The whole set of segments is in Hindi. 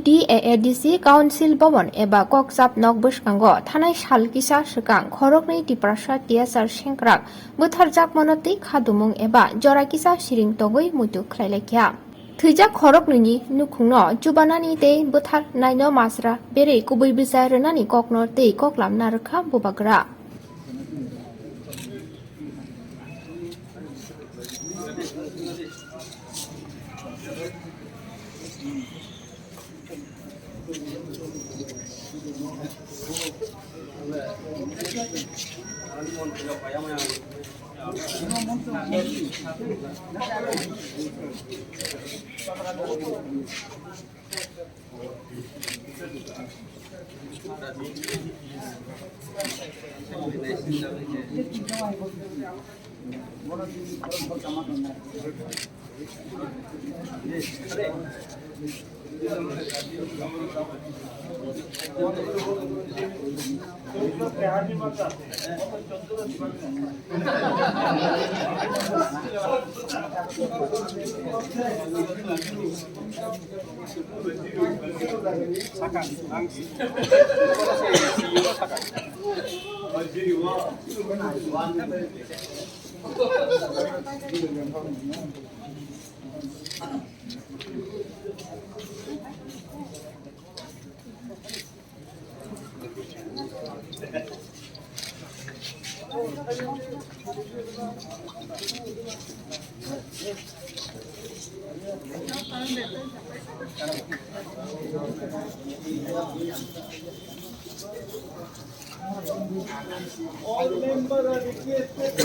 DAADC काउन्सिल भवन एबा कक्साप नक बसकांगो थानाय सालकिसा सिगां खरगनै दिप्रासा तियासार सेंग्राक बुथारजाक मनोतै खादुमुं एबा जराकिसा सिरिं तगै मुतु खलायलायखिया थैजाक खरगनैनि नुखुंनो जुबानानि तै बुथार नायनो मासरा बेरे गुबै बिजा रोनानि ककनो तै ककलामना रोखा बुबाग्रा All members are requested.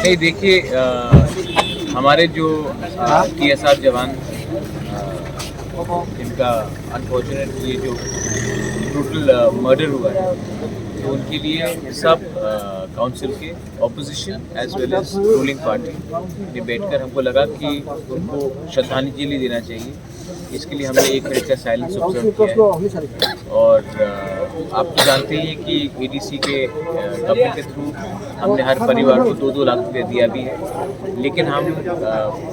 नहीं देखिए हमारे जो TSR जवान इनका अनफॉर्चुनेट ये जो ब्रूटल मर्डर हुआ है तो उनके लिए सब काउंसिल के opposition as well as ruling party ने बैठकर हमको लगा कि उनको श्रद्धांजलि देना चाहिए। इसके लिए हमने 1 मिनट का साइलेंस ऑब्जर्व किया है और आप तो जानते ही हैं कि ADC के कंपनी के थ्रू हमने हर परिवार को 2-2 लाख रुपये दिया भी है, लेकिन हम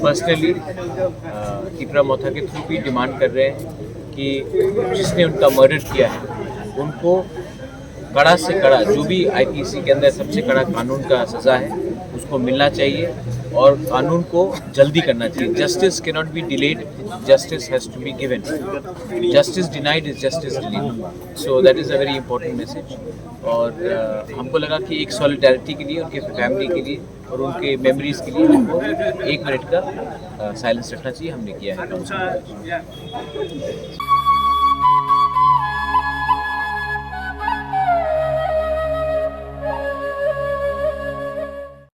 पर्सनली टिपरा मोथा के थ्रू भी डिमांड कर रहे हैं कि जिसने उनका मर्डर किया है उनको कड़ा से कड़ा जो भी IPC के अंदर सबसे कड़ा कानून का सज़ा है उसको मिलना चाहिए और कानून को जल्दी करना चाहिए। Justice can not be delayed, justice has to be given. Justice denied is justice delayed, so that is a very important message. और हमको लगा कि एक सॉलिडारिटी के लिए, उनके फैमिली के लिए और उनके मेमोरीज़ के लिए हमको 1 मिनट का साइलेंस रखना चाहिए। हमने किया है।